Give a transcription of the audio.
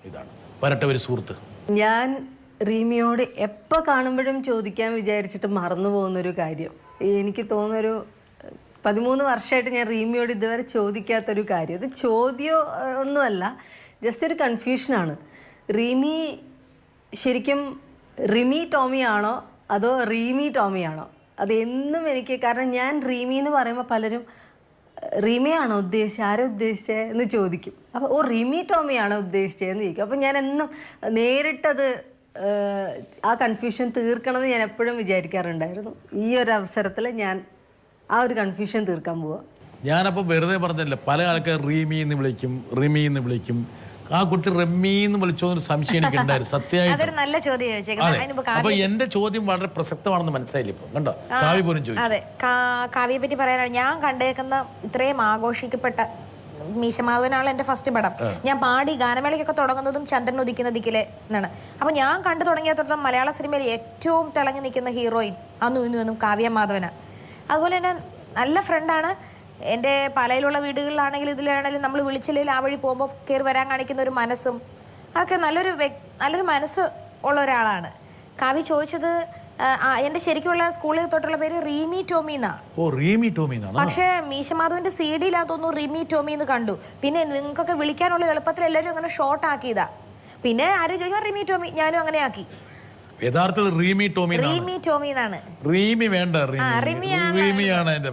ഇതാണ് വരട്ടെ ഒരു സുഹൃത്ത്. ഞാൻ റീമിയോട് എപ്പോൾ കാണുമ്പോഴും ചോദിക്കാൻ വിചാരിച്ചിട്ട് മറന്നു പോകുന്നൊരു കാര്യം, എനിക്ക് തോന്നുന്നൊരു 13 വർഷമായിട്ട് ഞാൻ റീമിയോട് ഇതുവരെ ചോദിക്കാത്തൊരു കാര്യം. ഇത് ചോദ്യം ഒന്നുമല്ല, ജസ്റ്റ് ഒരു കൺഫ്യൂഷനാണ്. റീമി ശരിക്കും റിമി ടോമി ആണോ അതോ റീമി ടോമി ആണോ? അത് എന്നും എനിക്ക്, കാരണം ഞാൻ റീമി എന്ന് പറയുമ്പോൾ പലരും റീമിയാണോ ഉദ്ദേശിച്ചത്, ആരോ ഉദ്ദേശിച്ചത് എന്ന് ചോദിക്കും. അപ്പോൾ ഓ റിമി ടോമിയാണോ ഉദ്ദേശിച്ചതെന്ന് ചോദിക്കും. അപ്പോൾ ഞാൻ എന്നും നേരിട്ടത് ആ കൺഫ്യൂഷൻ തീർക്കണമെന്ന് ഞാൻ എപ്പോഴും വിചാരിക്കാറുണ്ടായിരുന്നു. ഈ ഒരു അവസരത്തിൽ ഞാൻ ആ ഒരു കൺഫ്യൂഷൻ തീർക്കാൻ പോവാ. ഞാനപ്പോൾ വെറുതെ പറഞ്ഞല്ലേ, പല ആൾക്കാർ റീമി എന്ന് വിളിക്കും, റിമി എന്ന് വിളിക്കും. ആ കുട്ടി റമ്മി എന്ന് വിളിച്ചോന്നൊരു സംശയം എനിക്ക് ഉണ്ടായിരുന്നു സത്യമായിട്ട്. നല്ല ചോദ്യം. അപ്പൊ എന്റെ ചോദ്യം വളരെ പ്രസക്തമാണെന്ന് മനസ്സിലായില്ല. ഇപ്പൊ കണ്ടോ, കാവ്യ പോലും ചോദിച്ചു. അതെ, കാവ്യയെ പറ്റി പറയാനാണ് ഞാൻ കണ്ടേക്കുന്ന ഇത്രയും ആഘോഷിക്കപ്പെട്ട മീശമാധവനാണ് എൻ്റെ ഫസ്റ്റ് പടം. ഞാൻ പാടി ഗാനമേളയ്ക്കൊക്കെ തുടങ്ങുന്നതും ചന്ദ്രൻ ഉദിക്കുന്ന ദിക്കിലെ എന്നാണ്. അപ്പം ഞാൻ കണ്ടു തുടങ്ങിയത്തോളം മലയാള സിനിമയിൽ ഏറ്റവും തിളങ്ങി നിൽക്കുന്ന ഹീറോയിൻ അന്നും കാവ്യ മാധവനാണ്. അതുപോലെ തന്നെ നല്ല ഫ്രണ്ടാണ്. എൻ്റെ പാലയിലുള്ള വീടുകളിലാണെങ്കിലും ഇതിലാണെങ്കിലും നമ്മൾ വിളിച്ചില്ലെങ്കിൽ ആ വഴി പോകുമ്പോൾ കയറി വരാൻ കാണിക്കുന്ന ഒരു മനസ്സും അതൊക്കെ നല്ലൊരു മനസ്സ് ഉള്ള ഒരാളാണ്. കാവ്യ ചോദിച്ചത് എൻ്റെ ശരിക്കുള്ള സ്കൂളിൽ തൊട്ടുള്ള പേര് റീമി ടോമി എന്നാ. ഓ റീമി ടോമി എന്നാണ്. പക്ഷേ മീശമാധവന്റെ CD-ലാ തോന്നുന്നു റിമി ടോമി എന്ന് കണ്ടു. പിന്നെ നിങ്ങൾക്കൊക്കെ വിളിക്കാനുള്ള എളുപ്പത്തിൽ എല്ലാവരും അങ്ങനെ ഷോർട്ട് ആക്കിയതാ. പിന്നെ ആരും ചോദിച്ചാൽ റിമി ടോമി, ഞാനും അങ്ങനെ ആക്കി. യഥാർത്ഥത്തിൽ റീമി ടോമി എന്നാണ്. റീമി വേണ്ട, റിമിയാണ് എന്റെ.